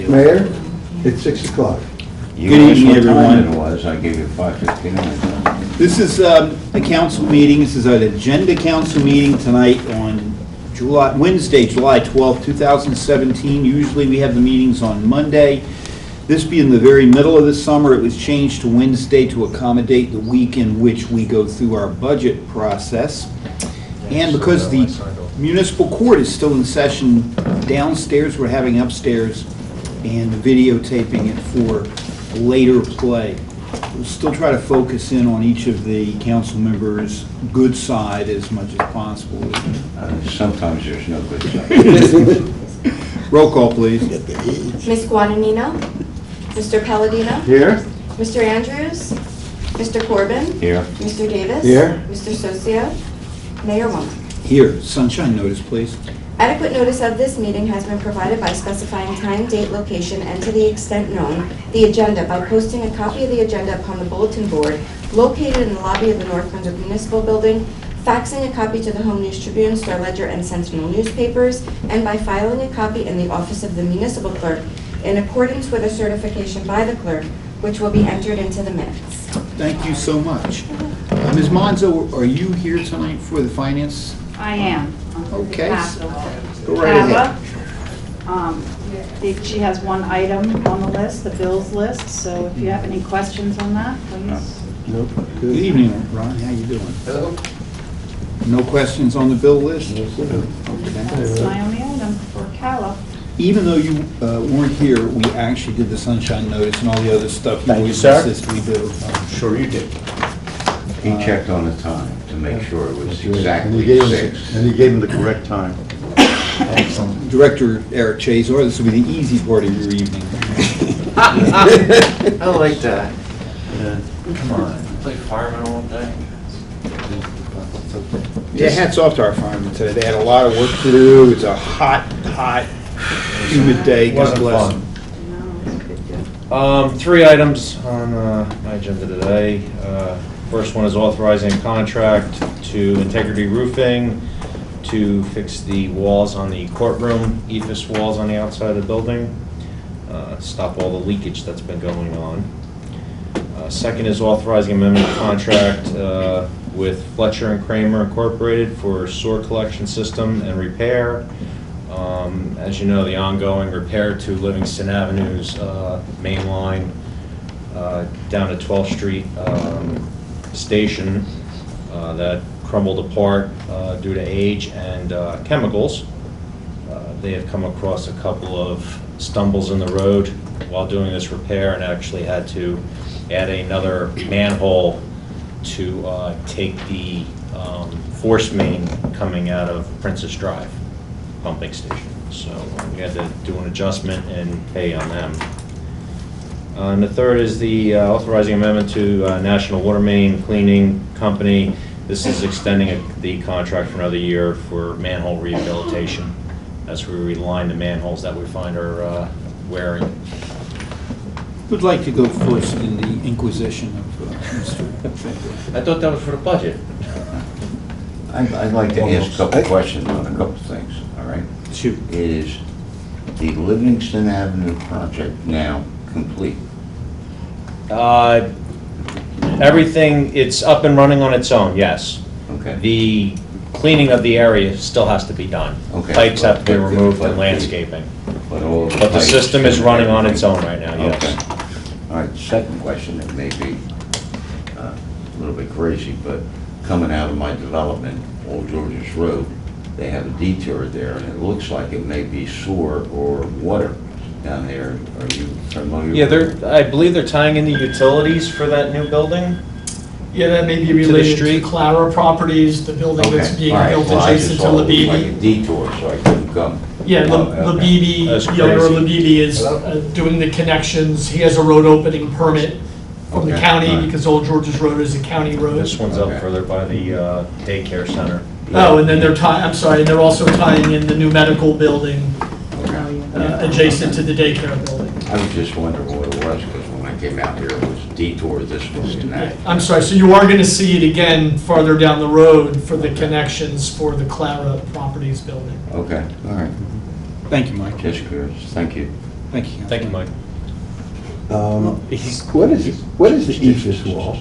Mayor, it's 6 o'clock. You Good asked evening, what time everyone. it was, I gave you 5:59. This is a council meeting. This is an agenda council meeting tonight on Wednesday, July 12th, 2017. Usually we have the meetings on Monday. This being the very middle of the summer, it was changed to Wednesday to accommodate the week in which we go through our budget process. And because the municipal court is still in session downstairs, we're having upstairs and videotaping it for later play. We'll still try to focus in on each of the council members' good side as much as possible. Sometimes there's no good side. Roll call, please. Ms. Guadagnino? Mr. Palladino? Here? Mr. Andrews? Mr. Corbin? Here, Mr. Davis? Here. Mr. Socio? Mayor Womack? Here, sunshine notice, please. Adequate notice of this meeting has been provided by specifying time, date, location, and to the extent known, the agenda by posting a copy of the agenda upon the bulletin board located in the lobby of the North Brunswick Municipal Building, faxing a copy to the Home News Tribune, Star Ledger, and Sentinel newspapers, and by filing a copy in the office of the municipal clerk in accordance with a certification by the clerk, which will be entered into the minutes. Thank you so much. Ms. Monzo, are you here tonight for the finance? I am. Okay. Go Go right ahead. She has one item on the list, the bills list, so if you have any questions on that, please. Nope. Good evening, Ron. How you doing? Hello. No questions on the bill list? That's my only item for Cala. Even though you weren't here, we actually did the sunshine notice and all the other stuff. Thank you, always sir. insist we do. Sure you did. he checked on the time to make sure it was And he exactly gave him, 6. and he gave him the correct time. Excellent. Director Eric Chase, or this will be the easy part of your evening. I like that. Yeah. Come on, play fireman all day. Yeah, hats off to our firemen today. They had a lot of work to do. It's a hot, humid day. God Wasn't bless fun. them. No, good. 3 items on my agenda today. First one is authorizing a contract to Integrity Roofing to fix the walls on the courtroom, EFIS walls on the outside of the building, stop all the leakage that's been going on. Second is authorizing amendment of contract with Fletcher and Kramer Incorporated for sewer collection system and repair. As you know, the ongoing repair to Livingston Avenue's main line down to 12th Street station that crumbled apart due to age and chemicals. They have come across a couple of stumbles in the road while doing this repair and actually had to add another manhole to take the force main coming out of Princess Drive pumping station. So we had to do an adjustment and pay on them. And the third is the authorizing amendment to National Water Main Cleaning Company. This is extending the contract for another year for manhole rehabilitation as we reline the manholes that we find are wearing. Who'd like to go first in the inquisition of Mr. Finkel? I thought that was for the budget. I'd like to ask a couple questions on a couple things, all right? Shoot. Is the Livingston Avenue project now complete? Everything, it's up and running on its own, yes. Okay. The cleaning of the area still has to be done. Okay. Pipes have to be removed But- and landscaping. But all the But the pipes system is and running on everything- its own right now, yes. Okay. All right, second question, it may be a little bit crazy, but coming out of my development, Old George's Road, they have a detour there, and it looks like it may be sewer or water down there. Are you familiar? Yeah, with I believe they're tying in the utilities for that new building. Yeah, that may be To the related street? to Clara Properties, the building that's Okay, being all right. built Well, I adjacent just to saw it was like a Labibi. detour, so I couldn't come. Yeah, Oh, okay. Labibi, That's the owner of crazy. Labibi is doing the connections. He has a road opening permit from the Okay, county all right. because Old George's Road is a county road. This one's up Okay. further by the daycare center. Oh, and then they're also tying in the new medical building adjacent to the daycare building. I was just wondering what it was, because when I came out here, it was detour this way and that. I'm sorry, so you are going to see it again farther down the road for the connections for the Clara Properties building. Okay, all right. Thank you, Mike. Just curious. Thank you. Thank you. Thank you, Mike. What is the ephes wall?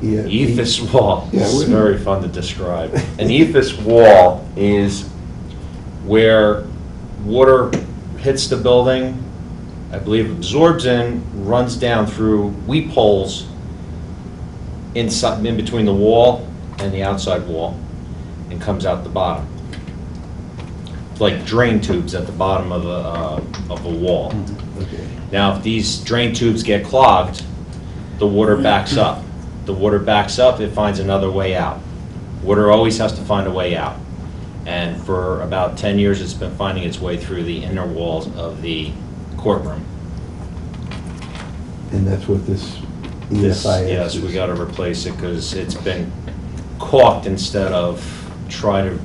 Yeah, Ephes wall, Yeah, this is what- very fun to describe. An ephes wall is where water hits the building, I believe absorbs in, runs down through weep holes inside, in between the wall and the outside wall, and comes out the bottom. Like drain tubes at the bottom of a wall. Okay. Now, if these drain tubes get clogged, the water backs up. The water backs up, it finds another way out. Water always has to find a way out. And for about 10 years, it's been finding its way through the inner walls of the courtroom. And that's what this This- EFIS Yes, is? we got to replace it because it's been caulked instead of try to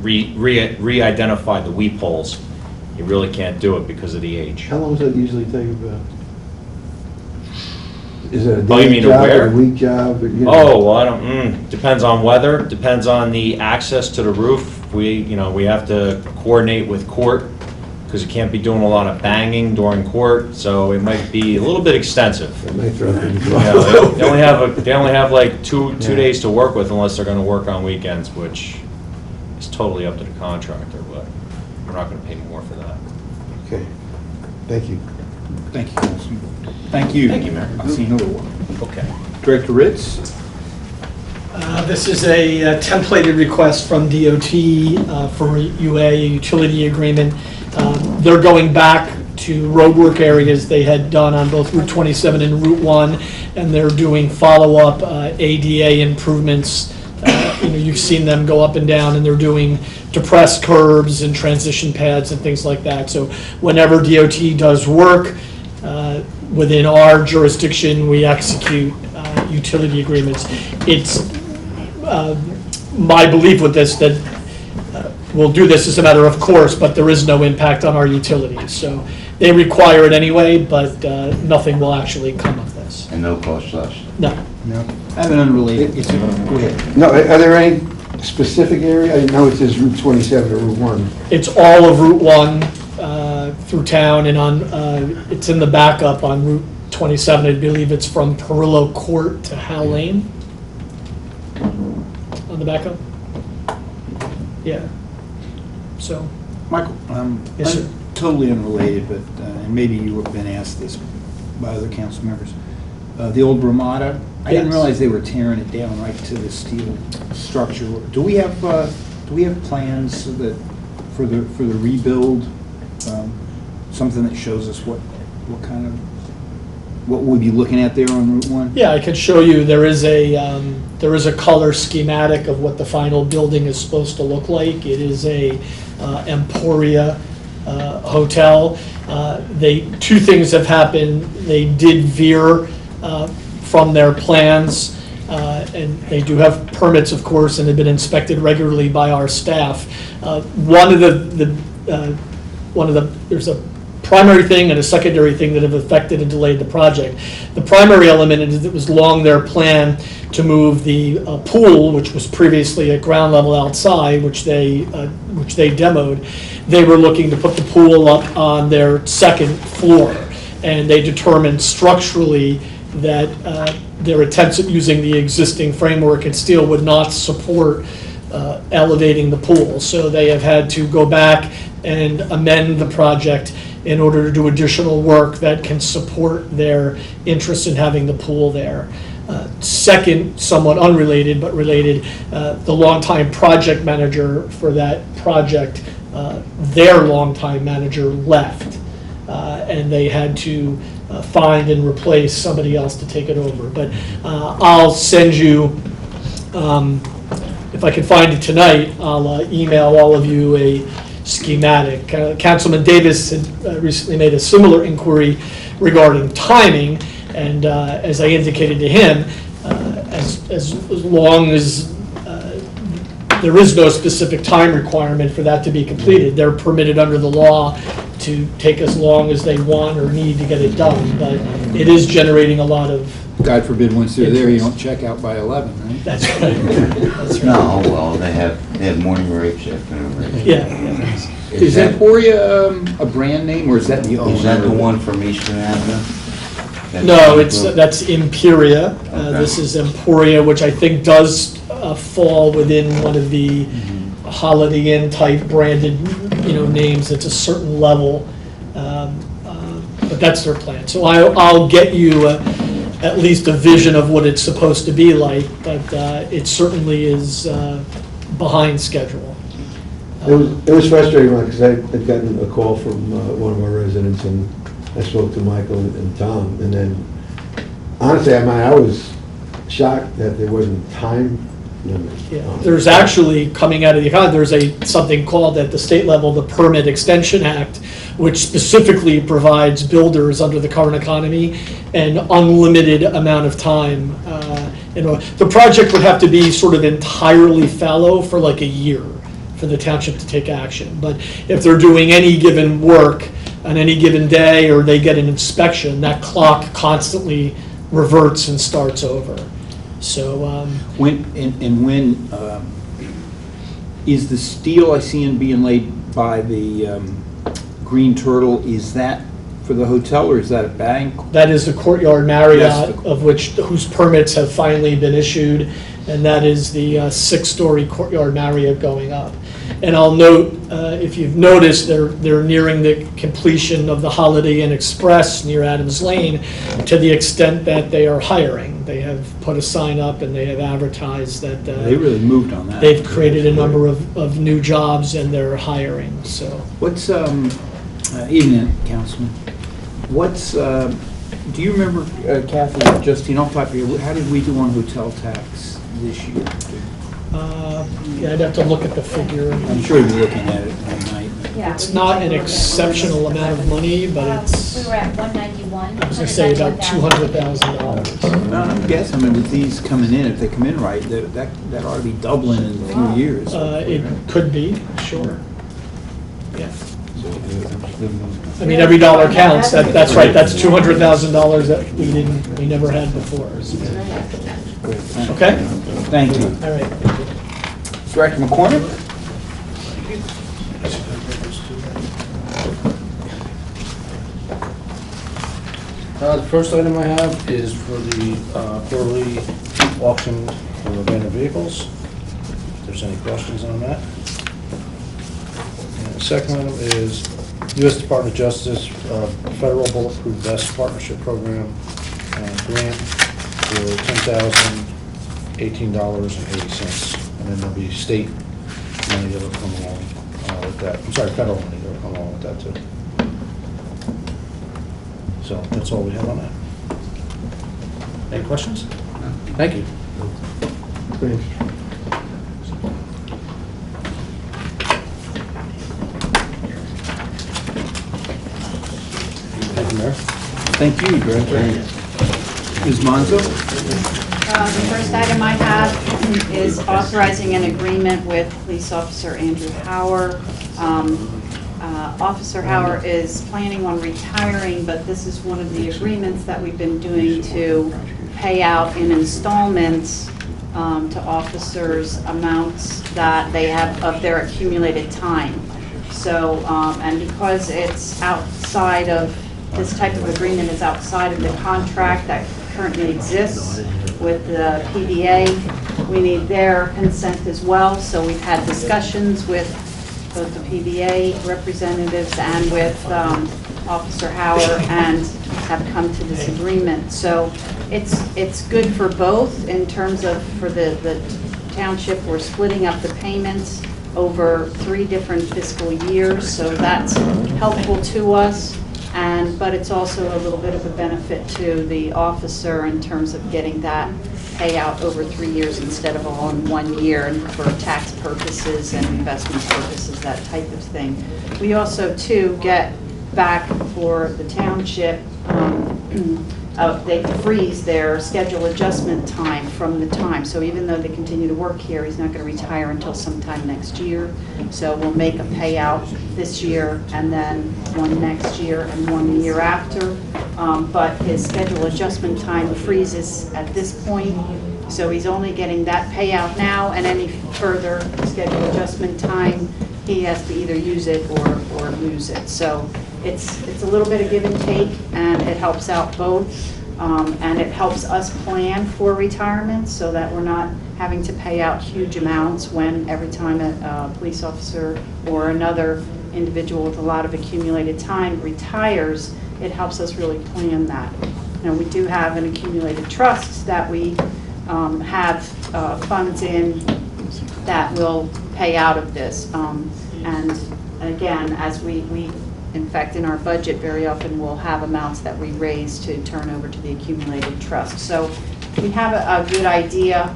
re-identify the weep holes. You really can't do it because of the age. How long does that usually take about? Is it a Oh, you day mean to job or where? a week job? Or, you know? Oh, well, I don't, depends on weather, depends on the access to the roof. We have to coordinate with court, because you can't be doing a lot of banging during court, so it might be a little bit extensive. It may throw things Yeah, off. they only have like two Yeah. days to work with unless they're gonna work on weekends, which is totally up to the contractor, but we're not gonna pay more for that. Okay, thank you. Thank you, Councilman. Thank you. Thank you, Mayor. I'll see another one. Okay. Director Ritz? This is a templated request from DOT for UA, a utility agreement. They're going back to roadwork areas they had done on both Route 27 and Route 1, and they're doing follow-up ADA improvements. You've seen them go up and down, and they're doing depressed curbs and transition pads and things like that. So whenever DOT does work within our jurisdiction, we execute utility agreements. It's my belief with this that we'll do this as a matter of course, but there is no impact on our utilities. So they require it anyway, but nothing will actually come of this. And no cost to us. No. No. I have an unrelated, go ahead. No, are there any specific area? I know it says Route 27 or Route 1. It's all of Route 1 through town, and on it's in the backup on Route 27. I believe it's from Perillo Court to Hal Lane. On the backup? Yeah. So, Michael? Yes, sir. Totally unrelated, but, and maybe you have been asked this by other council members. The old Ramada, I didn't Yes. realize they were tearing it down right to the steel structure. Do we have plans so that, for the rebuild, something that shows us what we'll be looking at there on Route 1? yeah, I can show you, there is a color schematic of what the final building is supposed to look like. It is a Emporia hotel. Two things have happened. They did veer from their plans, and they do have permits, of course, and have been inspected regularly by our staff. There's a primary thing and a secondary thing that have affected and delayed the project. The primary element is it was long their plan to move the pool, which was previously at ground level outside, which they demoed. They were looking to put the pool up on their second floor, and they determined structurally that their attempts at using the existing framework and steel would not support elevating the pool. So they have had to go back and amend the project in order to do additional work that can support their interest in having the pool there. Second, somewhat unrelated but related, the longtime project manager for that project, their longtime manager left, and they had to find and replace somebody else to take it over. But I'll send you, if I can find it tonight, I'll email all of you a schematic. Councilman Davis had recently made a similar inquiry regarding timing, and as I indicated to him, as long as there is no specific time requirement for that to be completed, they're permitted under the law to take as long as they want or need to get it done, but it is generating a lot of God forbid, once they're there, you don't check out by 11, right? That's right. That's right. No, well, they have morning rapes, afternoon rapes. Yeah. Is Emporia a brand name, or is that the owner? Is that the one from Eastern Avenue? No, that's Imperia. Okay. This is Emporia, which I think does fall within one of the Holiday Inn type branded, names. It's a certain level, but that's their plan. So I'll get you at least a vision of what it's supposed to be like, but it certainly is behind schedule. It was frustrating, because I'd gotten a call from one of our residents, and I spoke to Michael and Tom, and then, honestly, I was shocked that there wasn't time limit. Yeah, there's actually, coming out of the economy, there's something called at the state level, the Permit Extension Act, which specifically provides builders under the current economy an unlimited amount of time. The project would have to be sort of entirely fallow for like a year for the township to take action. But if they're doing any given work on any given day, or they get an inspection, that clock constantly reverts and starts over. So, When is the steel I see being laid by the Green Turtle, is that for the hotel, or is that a bank? that is the Courtyard Marriott, Yes. whose permits have finally been issued, and that is the 6-story Courtyard Marriott going up. And I'll note, if you've noticed, they're nearing the completion of the Holiday Inn Express near Adams Lane, to the extent that they are hiring. They have put a sign up and they have advertised that They really moved on that. they've created a number of new jobs and they're hiring, so. What's, evening, Councilman, what's, do you remember, Kathy, Justine, off the top of your head, how did we do on hotel tax this year? Yeah, I'd have to look at the figure. I'm sure you'll be looking at it one night. Yeah. It's not an exceptional amount of money, but it's, We were at 191. I was gonna say about $200,000. I'm guessing, with these coming in, if they come in right, that ought to be doubling in a few years. It could be, sure. Yeah. I mean, every dollar counts, that's right, that's $200,000 that we never had before. So. Okay? Thank you. All right. Director McCormick? The first item I have is for the quarterly auction for abandoned vehicles. If there's any questions on that. And the second item is U.S. Department of Justice Federal Bulletproof Vest Partnership Program grant for $10,018.80. And then there'll be state money that will come along with that. I'm sorry, federal money that will come along with that too. So that's all we have on that. Any questions? Thank you. Thanks. Thank you, Mayor. Thank you, Director. Ms. Monzo? The first item I have is authorizing an agreement with Police Officer Andrew Hauer. Officer Hauer is planning on retiring, but this is one of the agreements that we've been doing to pay out in installments to officers amounts that they have of their accumulated time. So, and because it's outside of, this type of agreement is outside of the contract that currently exists with the PDA, we need their consent as well. So we've had discussions with both the PBA representatives and with Officer Hauer, and have come to this agreement. So it's good for both in terms of, for the township, we're splitting up the payments over 3 different fiscal years, so that's helpful to us. But it's also a little bit of a benefit to the officer in terms of getting that payout over 3 years instead of all in 1 year, and for tax purposes and investment purposes, that type of thing. We also, too, get back for the township they freeze their schedule adjustment time from the time. So even though they continue to work here, he's not going to retire until sometime next year. So we'll make a payout this year and then one next year and one the year after. But his schedule adjustment time freezes at this point. So he's only getting that payout now, and any further schedule adjustment time, he has to either use it or lose it. So it's a little bit of give and take, and it helps out both. And it helps us plan for retirement so that we're not having to pay out huge amounts when every time a police officer or another individual with a lot of accumulated time retires. It helps us really plan that. You know, we do have an accumulated trust that we have funds in that will pay out of this. And again, as we in fact, in our budget, very often we'll have amounts that we raise to turn over to the accumulated trust. So we have a good idea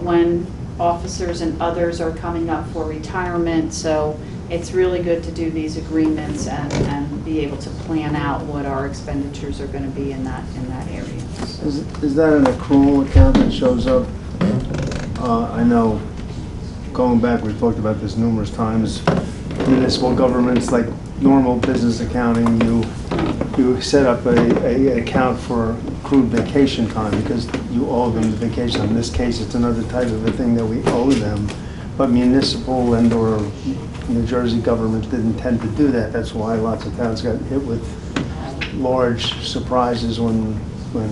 when officers and others are coming up for retirement. So it's really good to do these agreements and be able to plan out what our expenditures are going to be in that area. Is that an accrual account that shows up? I know, going back, we've talked about this numerous times, municipal governments, like normal business accounting, you set up a account for accrued vacation time because you owe them the vacation. In this case, it's another type of a thing that we owe them, but municipal and or New Jersey government didn't tend to do that. That's why lots of towns got hit with large surprises when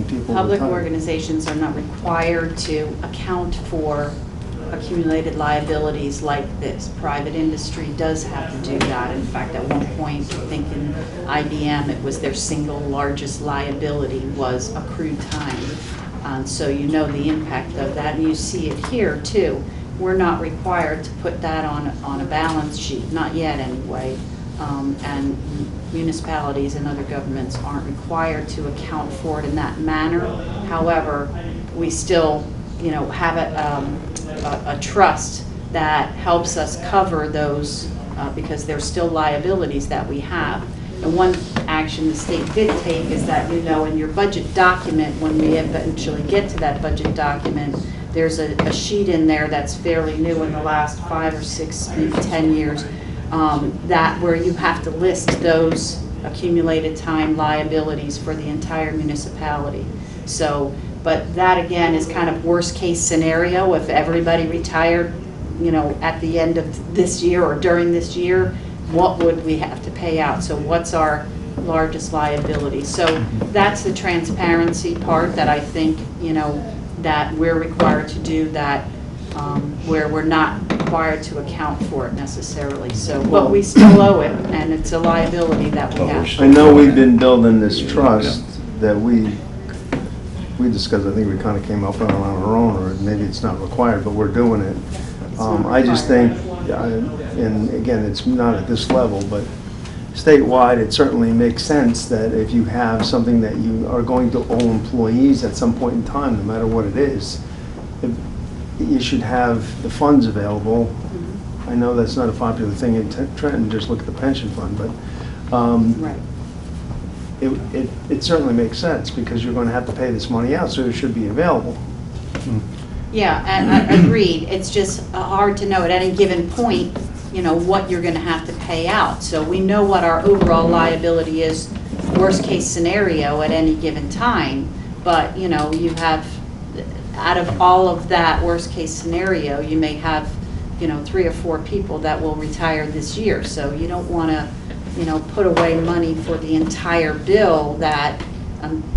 people Public retire. organizations are not required to account for accumulated liabilities like this. Private industry does have to do that. In fact, at one point, I think in IBM, it was their single largest liability was accrued time. So you know the impact of that, and you see it here too. We're not required to put that on a balance sheet, not yet anyway. And municipalities and other governments aren't required to account for it in that manner. However, we still, you know, have a trust that helps us cover those because there's still liabilities that we have. And one action the state did take is that, you know, in your budget document, when we eventually get to that budget document, there's a sheet in there that's fairly new in the last 5 or 6, maybe 10 years, that where you have to list those accumulated time liabilities for the entire municipality. So, but that again is kind of worst case scenario. If everybody retired, you know, at the end of this year or during this year, what would we have to pay out? So what's our largest liability? So that's the transparency part that I think, you know, that we're required to do that, where we're not required to account for it necessarily. So, but we still owe it, and it's a liability that we have. I know we've been building this trust that we discussed. I think we kind of came up on our own, or maybe it's not required, but we're doing it. I just think, and again, it's not at this level, but statewide, it certainly makes sense that if you have something that you are going to owe employees at some point in time, no matter what it is, you should have the funds available. I know that's not a popular thing in Trenton, just look at the pension fund, but Right. it certainly makes sense because you're going to have to pay this money out, so it should be available. Yeah, and I agreed. It's just hard to know at any given point, you know, what you're going to have to pay out. So we know what our overall liability is, worst case scenario at any given time. But, you know, you have, out of all of that worst case scenario, you may have, you know, 3 or 4 people that will retire this year. So you don't want to, you know, put away money for the entire bill that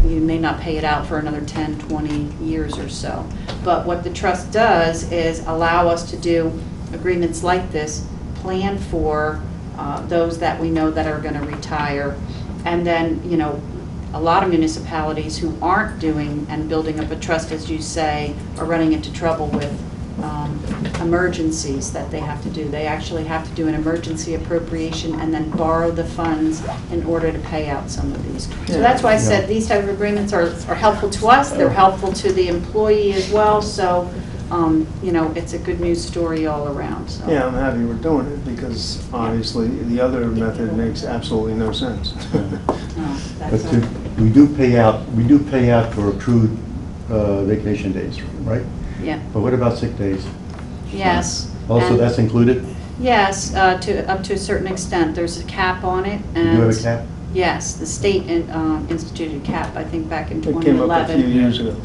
you may not pay it out for another 10, 20 years or so. But what the trust does is allow us to do agreements like this, plan for those that we know that are going to retire. And then, you know, a lot of municipalities who aren't doing and building up a trust, as you say, are running into trouble with emergencies that they have to do. They actually have to do an emergency appropriation and then borrow the funds in order to pay out some of these. So that's why I said these type of agreements are helpful to us. They're helpful to the employee as well. So you know, it's a good news story all around, so. Yeah, I'm happy we're doing it because obviously the other method makes absolutely no sense. No, But that's all. we do pay out for accrued vacation days, right? Yeah, But what about sick days? yes. Also, And- that's included? Yes, up to a certain extent. There's a cap on it, You and... do have a cap? Yes, the state instituted a cap, I think, back in It came up a few 2011. years ago.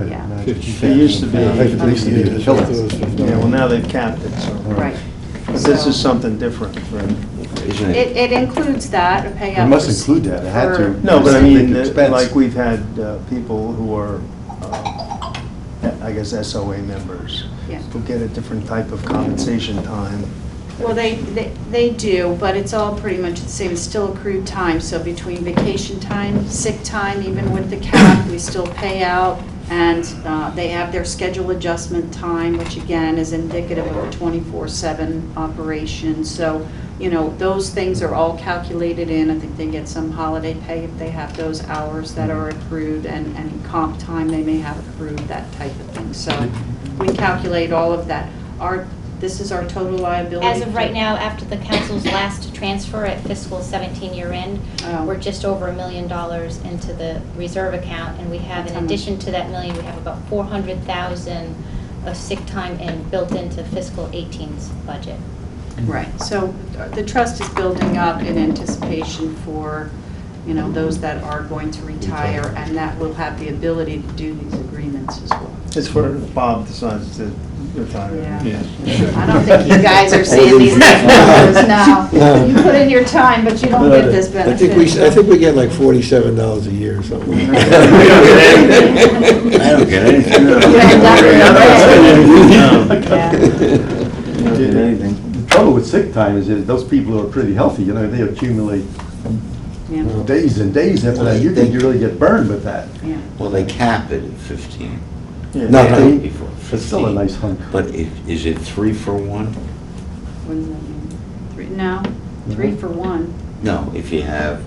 Yeah. It used to be, It used to be the children. yeah, well, now they've capped it, so. Right. But this So- is something different. Isn't it? It includes that, a payout. It must for- include that, it had to. for- No, but I It's a big mean, expense. like, we've had people who are, I guess, SOA members, Yeah. who get a different type of compensation time. Well, they do, but it's all pretty much the same. It's still accrued time, so between vacation time, sick time, even with the cap, we still pay out. And they have their schedule adjustment time, which again is indicative of a 24/7 operation. So, you know, those things are all calculated in. I think they get some holiday pay if they have those hours that are accrued, and any comp time they may have accrued, that type of thing. So we calculate all of that. This is our total liability. As of right now, after the council's last transfer at fiscal 17 year end, Oh. we're just over $1 million into the reserve account, and we have, in addition to that million, we have about 400,000 of sick time built into fiscal 18's budget. Right, so the trust is building up in anticipation for, you know, those that are going to retire, and that will have the ability to do these agreements as well. It's for Bob decides to retire. Yeah. I don't think you guys are seeing these numbers now. No. You put in your time, but you don't get this I benefit. think we get like $47 a year or something. I don't get anything. You end up with Yeah. Yeah. Did anything. The trouble with sick time is that those people who are pretty healthy, you know, they accumulate Yeah, days and days after that. You think you really get burned with that. yeah. Well, they cap it at 15. Yeah. No, I mean, Before it's still a 15. nice hunk. But is it 3 for 1? What does that mean? No, 3 for 1. No, if you have,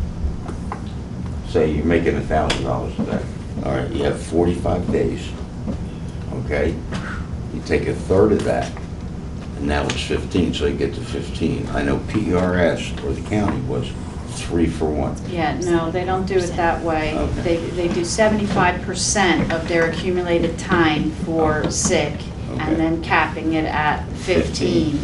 say you're making $1,000 a day, all right, you have 45 days, okay? You take a third of that, and now it's 15, so you get to 15. I know PRS, or the county, was 3 for 1. Yeah, no, they don't do it that way. Okay. They do 75% of their accumulated time for sick, Okay. and then capping it at 15.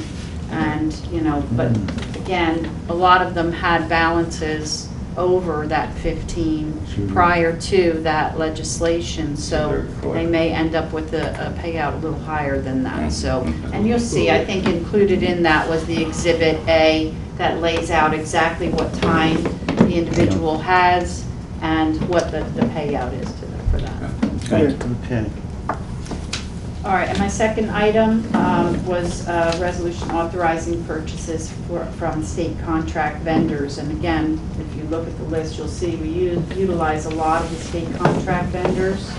And, you know, but again, a lot of them had balances over that 15 prior to that legislation, so they may end up with a payout a little higher than that, so. And you'll see, I think included in that was the Exhibit A that lays out exactly what time the individual has and what the payout is to them for that. Okay. All right, and my second item was a resolution authorizing purchases from state contract vendors. And again, if you look at the list, you'll see we utilize a lot of the state contract vendors.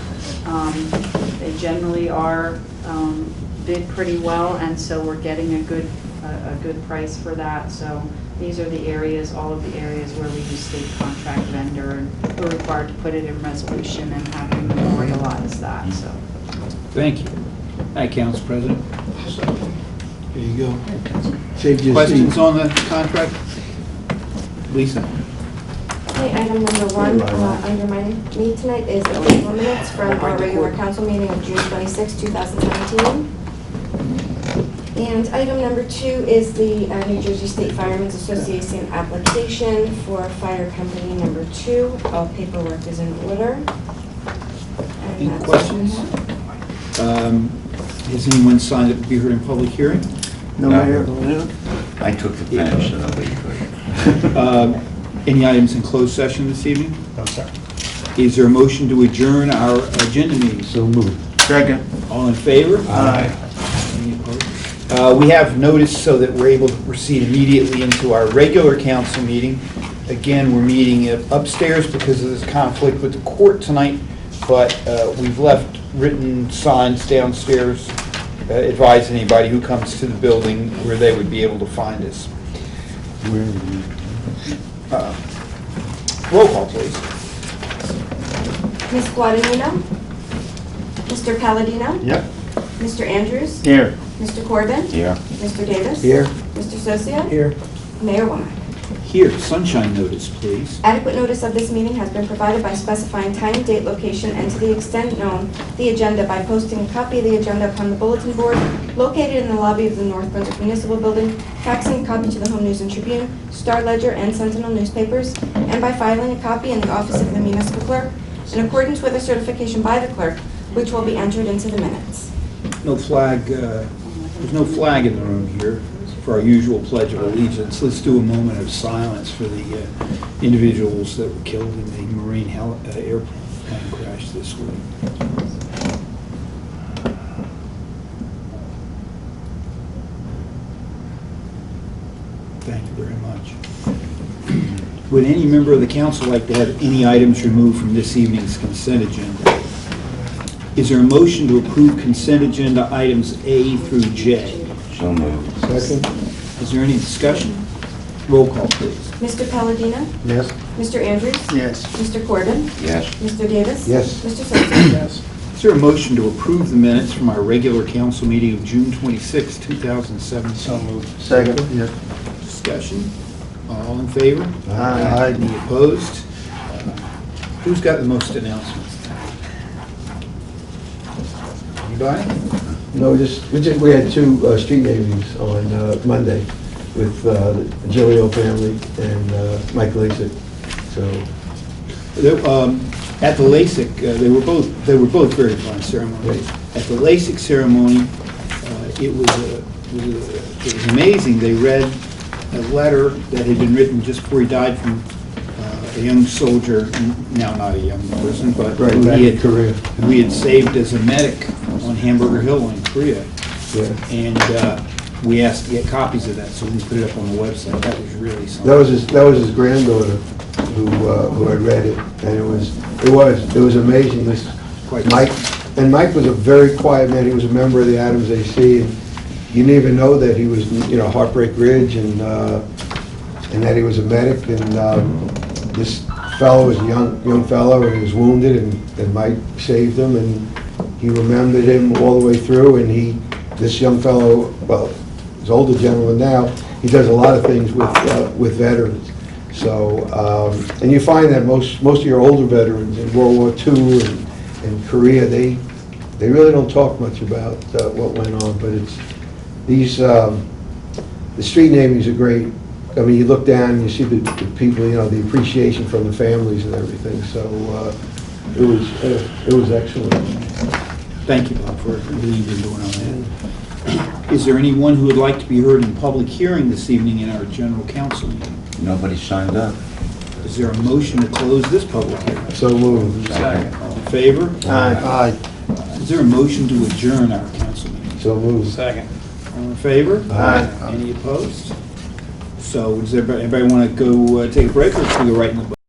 They generally are bid pretty well, and so we're getting a good price for that. So these are the areas, all of the areas where we use state contract vendor, and we're required to put it in resolution and have them memorialize that, so. Thank you. Hi, Council President. There you go. Saved you a Questions seat. on the contract? Lisa? Okay, item number 1 under my need tonight is approval minutes from our regular council meeting of June 26, 2017. And item number 2 is the New Jersey State Firemen's Association application for fire company number 2. All paperwork is in order. And Any that's all I questions? have. Has anyone signed up to be heard in public hearing? No, No. Mayor? I took the pen, so nobody could. Any items in closed session this evening? No, sir. Is there a motion to adjourn our agenda meeting? So moved. Second. All in favor? Aye. Any opposed? We have notice so that we're able to proceed immediately into our regular council meeting. Again, we're meeting upstairs because of this conflict with the court tonight, but we've left written signs downstairs advising anybody who comes to the building where they would be able to find us. Where are we? Roll call, please. Ms. Guadagnino? Mr. Palladino? Yep. Mr. Andrews? Here. Mr. Corbin? Here. Mr. Davis? Here. Mr. Socia? Here. Mayor Womack? Here, sunshine notice, please. Adequate notice of this meeting has been provided by specifying time, date, location, and to the extent known, the agenda by posting a copy of the agenda upon the bulletin board located in the lobby of the North Brunswick Municipal Building, faxing a copy to the Home News and Tribune, Star Ledger, and Sentinel newspapers, and by filing a copy in the office of the municipal clerk in accordance with a certification by the clerk, which will be entered into the minutes. No flag, there's no flag in the room here for our usual pledge of allegiance. Let's do a moment of silence for the individuals that were killed in the Marine airplane crash this week. Thank you very much. Would any member of the council like to have any items removed from this evening's consent agenda? Is there a motion to approve consent agenda items A through J? So moved. Second? Is there any discussion? Roll call, please. Mr. Palladino? Yes. Mr. Andrews? Yes. Mr. Corbin? Yes. Mr. Davis? Yes. Mr. Socia? Yes. Is there a motion to approve the minutes from our regular council meeting of June 26, 2017? So moved. Second. Yes. Discussion? All in favor? Aye. Any opposed? Who's got the most announcements? Anybody? No, we had two street namings on Monday with the Gilio family and Mike Lasik. So, At the LASIK, they were both very fun ceremonies. At the LASIK ceremony, it was amazing. They read a letter that had been written just before he died from a young soldier, now not a young person, but right, who back he in Korea. had saved as a medic on Hamburger Hill in Korea. Yeah. And we asked to get copies of that so we can put it up on the website. That was really something. That was his granddaughter who had read it, and it was amazing. Mike was a very quiet man. He was a member of the Adams AC, and you didn't even know that he was, Heartbreak Ridge, and that he was a medic. And this fellow was a young fellow, and he was wounded, and Mike saved him, and he remembered him all the way through. And this young fellow, well, he's an older gentleman now. He does a lot of things with veterans. So, and you find that most of your older veterans in World War II and Korea, they really don't talk much about what went on. But it's these the street namings are great. I mean, you look down and you see the people, the appreciation from the families and everything. So it was excellent. Thank you, Bob, for everything you've been doing on that. Is there anyone who would like to be heard in public hearing this evening in our general council meeting? Nobody signed up. Is there a motion to close this public hearing? So moved. Second. All in favor? Aye. Is there a motion to adjourn our council meeting? So moved. Second. All in favor? Aye. Any opposed? So does everybody want to go take a break, or should we go right in the